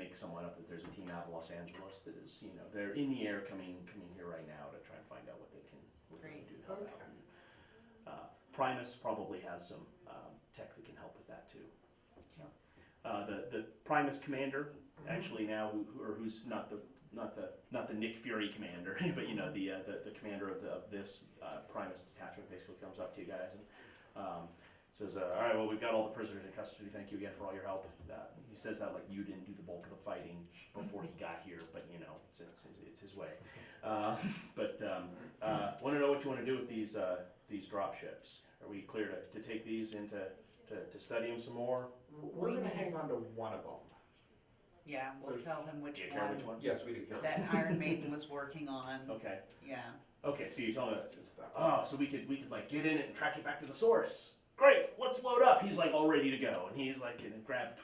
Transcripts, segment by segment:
make someone up that there's a team out of Los Angeles that is, they're in the air coming here right now to try and find out what they can do to help out. Primus probably has some tech that can help with that too. So, the Primus commander actually now, who's not the Nick Fury commander, but the commander of this Primus detachment basically comes up to you guys and says, all right, well, we've got all the prisoners in custody. Thank you again for all your help. He says that like you didn't do the bulk of the fighting before he got here, but it's his way. Want to know what you want to do with these drop ships? Are we clear to take these in to study them some more? We're going to hang on to one of them. Yeah, we'll tell him which one. Yes, we do. That Iron Maiden was working on. Okay. Yeah. Okay, so you're telling us, so we could like get in it and track it back to the source. Great, let's load up. He's like all ready to go, and he's like grab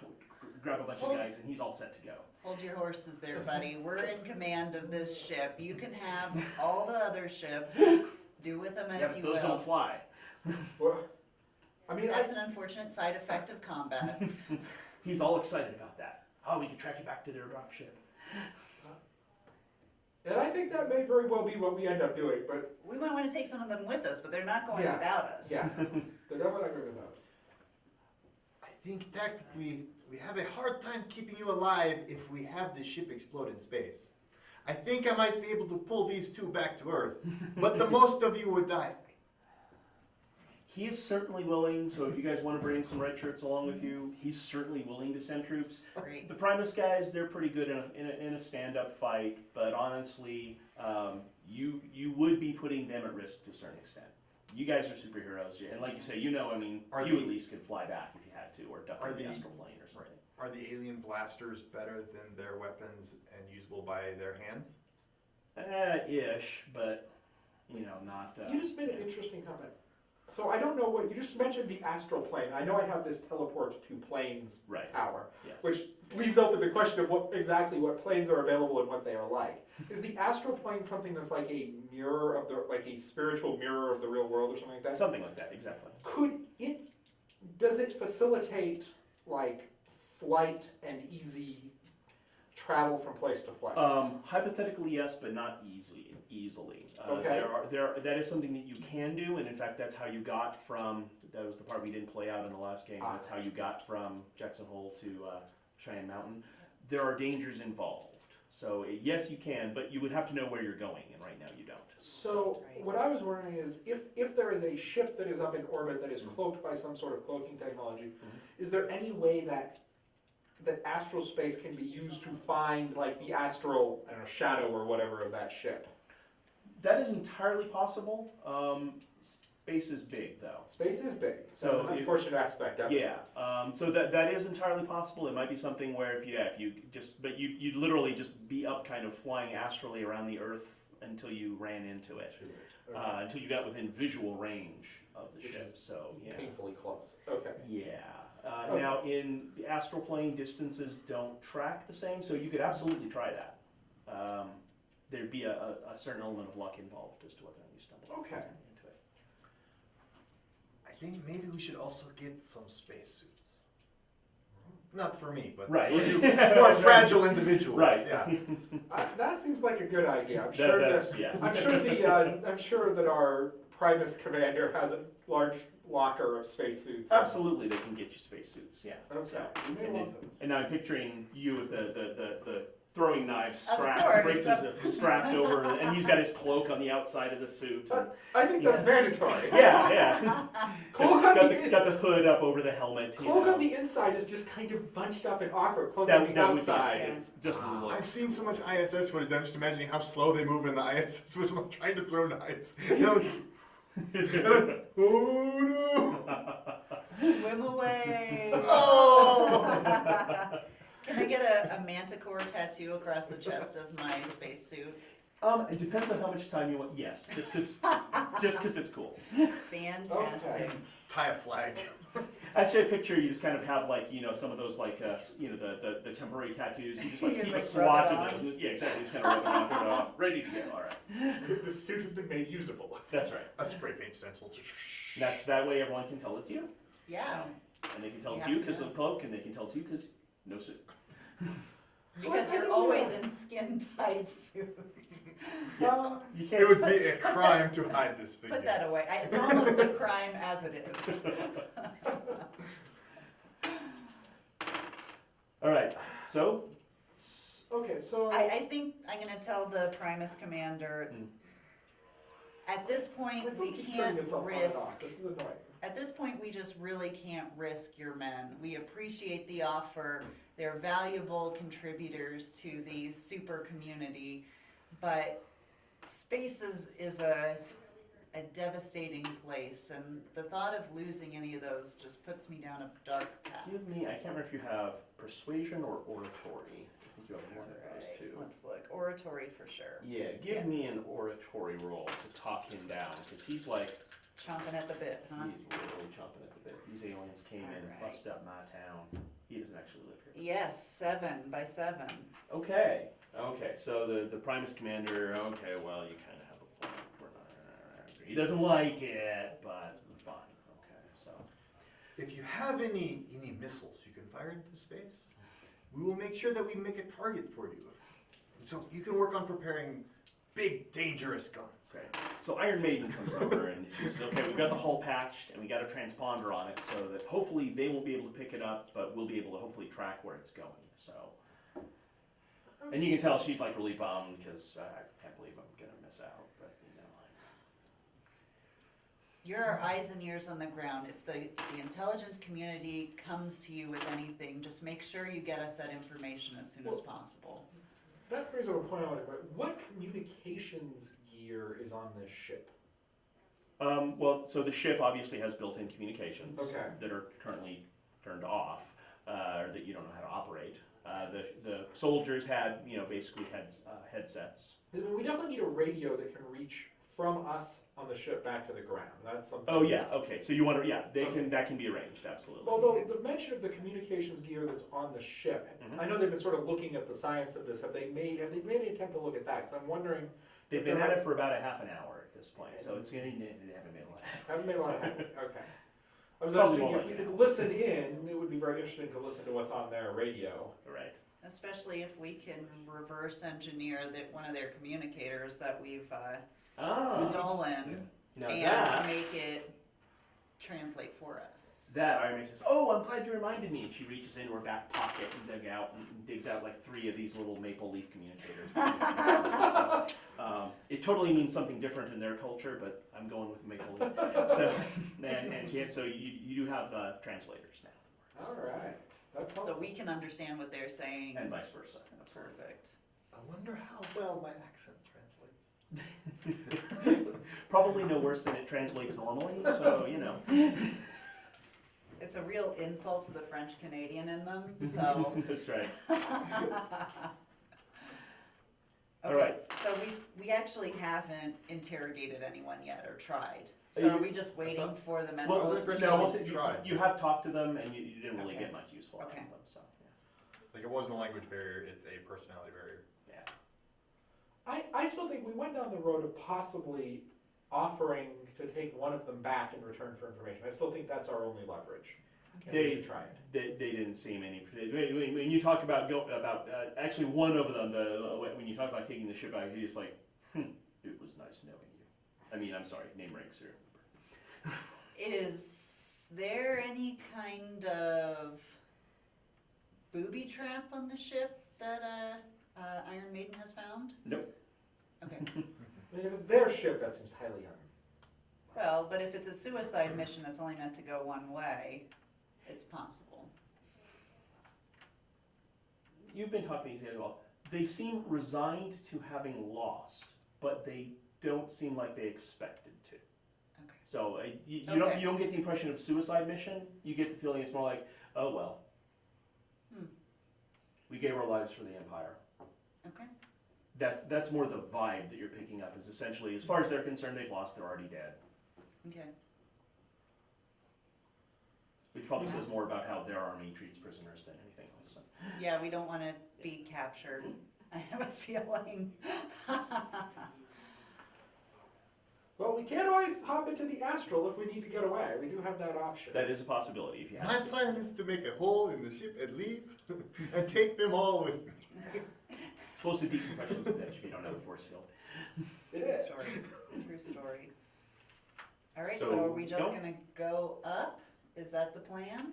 a bunch of guys, and he's all set to go. Hold your horses there, buddy. We're in command of this ship. You can have all the other ships. Do with them as you will. Those don't fly. Well, I mean, that's an unfortunate side effect of combat. He's all excited about that. Oh, we can track it back to their drop ship. And I think that may very well be what we end up doing, but... We might want to take some of them with us, but they're not going without us. Yeah, they're definitely not going without us. I think tactically, we have a hard time keeping you alive if we have the ship explode in space. I think I might be able to pull these two back to Earth, but the most of you would die. He is certainly willing, so if you guys want to bring some red shirts along with you, he's certainly willing to send troops. Great. The Primus guys, they're pretty good in a stand-up fight, but honestly, you would be putting them at risk to a certain extent. You guys are superheroes, and like you say, you at least could fly back if you had to, or duck in the astral plane or something. Are the alien blasters better than their weapons and usable by their hands? Ish, but, not... you just made an interesting comment. So I don't know what, you just mentioned the astral plane. I know I have this teleport to planes power, which leaves open the question of what planes are available and what they are like. Is the astral plane something that's like a mirror of like a spiritual mirror of the real world or something like that? Something like that, exactly. Does it facilitate like flight and easy travel from place to place? Hypothetically, yes, but not easily. Okay. That is something that you can do, and in fact, that's how you got from. That was the part we didn't play out in the last game. That's how you got from Jackson Hole to Cheyenne Mountain. There are dangers involved, so yes, you can, but you would have to know where you're going, and right now you don't. So what I was wondering is, if there is a ship that is up in orbit that is cloaked by some sort of cloaking technology, is there any way that astral space can be used to find like the astral shadow or whatever of that ship? That is entirely possible. Space is big, though. Space is big. So that's an unfortunate aspect of it. Yeah. So that is entirely possible. It might be something where you'd literally just be up, kind of flying astrally around the Earth until you ran into it, until you got within visual range of the ship. So painfully close. Okay. Yeah. Now, in the astral plane, distances don't track the same, so you could absolutely try that. There'd be a certain element of luck involved as to whether you stumble into it. I think maybe we should also get some spacesuits. Not for me, but for you more fragile individuals. Right. Yeah. That seems like a good idea. I'm sure that our Primus commander has a large locker of spacesuits. Absolutely, they can get you spacesuits. Yeah. Okay. So, You may want them. and now I'm picturing you with the throwing knives strapped over, and he's got his cloak on the outside of the suit. I think that's mandatory. Yeah. Cloak got the hood up over the helmet. Cloak on the inside is just kind of bunched up and awkward. Cloak on the outside is just. I've seen so much ISS footage. I'm just imagining how slow they move in the ISS, which I'm trying to throw knives. Oh no! Swim away. Oh! Can I get a manticore tattoo across the chest of my spacesuit? It depends on how much time you want. Yes, just because it's cool. Fantastic. Okay. Tie a flag. Actually, I picture you just kind of have like some of those like the temporary tattoos. You just like keep a swatch of those. Yeah, exactly. Just kind of rub it off, ready to go. All right. The suit has been made usable. That's right. A spray paint stencil. That's that way everyone can tell it's you. Yeah. And they can tell it's you because of the cloak, and they can tell it's you because no suit. Because you're always in skin-tight suits. You can't. It would be a crime to hide this figure. Put that away. It's almost a crime as it is. All right, so Okay, so I think I'm gonna tell the Primus commander, at this point, my we phone keeps can't turning itself on and off. risk, This is annoying. at this point, we just really can't risk your men. We appreciate the offer. They're valuable contributors to the super community, but space is a devastating place, and the thought of losing any of those just puts me down a dark path. give me, I can't remember if you have persuasion or oratory. I think you have one of those Alright, two. let's look. Oratory for sure. Yeah, give me an oratory roll to talk him down, because he's like, Chomping at the bit, huh? he's really chomping at the bit. These aliens came in, Alright. bust up my town. He doesn't actually live here. Yes, 7 by 7. Okay, so the Primus commander, okay, well, you kind of have a point. We're not, he doesn't like it, but fine, okay, so. If you have any missiles you can fire into space, we will make sure that we make a target for you. And so you can work on preparing big, dangerous guns. Right. So Iron Maiden comes over and she says, okay, we've got the hull patched and we got a transponder on it so that hopefully they won't be able to pick it up, but we'll be able to hopefully track where it's going, so. And you can tell she's like really bummed because I can't believe I'm gonna miss out, but you know. You're our eyes and ears on the ground. If the intelligence community comes to you with anything, just make sure you get us that information as soon as possible. That brings up a point I want to make. What communications gear is on this ship? Well, so the ship obviously has built-in communications Okay. that are currently turned off, or that you don't know how to operate. The soldiers had, basically had headsets. I mean, we definitely need a radio that can reach from us on the ship back to the ground. That's something. Oh yeah, okay. So you want to, that can be arranged, absolutely. Although the mention of the communications gear that's on the ship, Mhm. I know they've been sort of looking at the science of this. Have they made any attempt to look at that? Because I'm wondering. They've if been there at might- it for about a half an hour at this point, so it's gonna they haven't made a lot. Haven't made a lot of headway. Okay. I was Probably asking more if like we an could hour. listen in. It would be very interesting to listen to what's on their radio. Right. Especially if we can reverse engineer one of their communicators that we've stolen Now and that, make it translate for us. Iron Man says, "Oh, I'm glad you reminded me." And she reaches into her back pocket and digs out like 3 of these little maple leaf communicators. So, it totally means something different in their culture, but I'm going with maple leaf. So you do have translators now. All right. That's So helpful. we can understand what they're saying. And vice versa. Absolutely. Perfect. I wonder how well my accent translates. Probably no worse than it translates normally, so It's a real insult to the French Canadian in them, so. That's right. Okay, All right. so we actually haven't interrogated anyone yet or tried. So are we just waiting for the Well, mentalist? let's to no, show let's us? see. Tried. you have talked to them and you didn't really Okay. get much useful out of Okay. them, so Like it wasn't a language barrier, it's a personality barrier. yeah. I still think we went down the road of possibly offering to take one of them back in return for information. I still think that's our only leverage. And we should try it. They didn't seem any. When you talk about actually one of them, when you talk about taking the ship out, he's like, it was nice knowing you. I mean, I'm sorry, name ranks here. Is there any kind of booby trap on the ship that Iron Maiden has found? Nope. Okay. I mean, if it's their ship, that seems highly Well, but if it's a suicide mission that's only meant to go one way, it's possible. You've been talking to these guys well. They seem resigned to having lost, but they don't seem like they expected to. Okay. So you Okay. don't get the impression of suicide mission. You get the feeling it's more like, oh well. We gave our lives for the Empire. Okay. That's more the vibe that you're picking up. Is essentially, as far as they're concerned, they've lost. They're already dead. Okay. Which probably says more about how their army treats prisoners than anything else. So. Yeah, we don't want to be captured. I have a feeling. Well, we can't always hop into the astral if we need to get away. We do have that option. That is a possibility if you have My to. plan is to make a hole in the ship and leave and take them all with me. Explosive decompression is a bitch if you don't have a force field. It True is. story. True story. All right, So, so are we just nope. gonna go up? Is that the plan?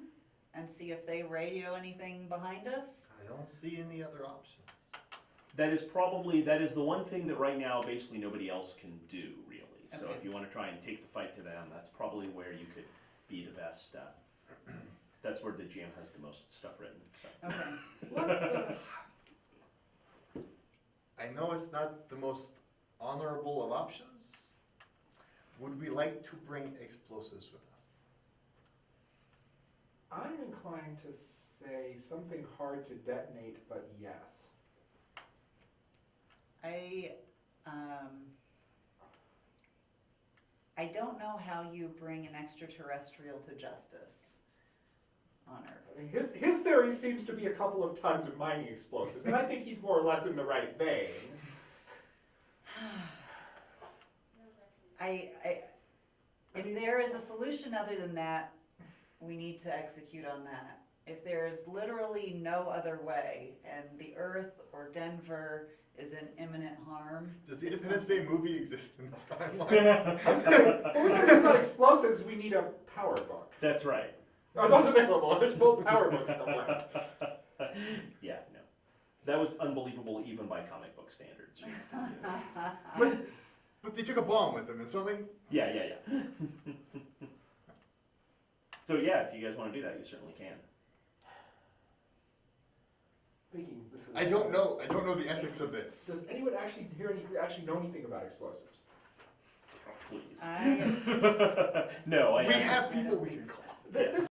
And see if they radio anything behind us? I don't see any other options. That is the one thing that right now basically nobody else can do, really. So Okay. if you want to try and take the fight to them, that's probably where you could be the best. That's where the GM has the most stuff written. So. Okay. Let's, I know it's not the most honorable of options. Would we like to bring explosives with us? I'm inclined to say something hard to detonate, but yes. I don't know how you bring an extraterrestrial to justice on Earth. I mean, his theory seems to be a couple of tons of mining explosives, and I think he's more or less in the right vein. If there is a solution other than that, we need to execute on that. If there's literally no other way, and the Earth or Denver is in imminent harm. Does the Independence Day movie exist in this timeline? I'm saying, well, it's not explosives, we need a power book. That's right. Are those available? There's both power books somewhere. Yeah, no. That was unbelievable even by comic book standards. But they took a bomb with them, and so they... Yeah. So yeah, if you guys want to do that, you certainly can. Thinking this is. I don't know the ethics of this. Does anyone actually know anything about explosives? Please. I- No, We have people we can call. Yes. This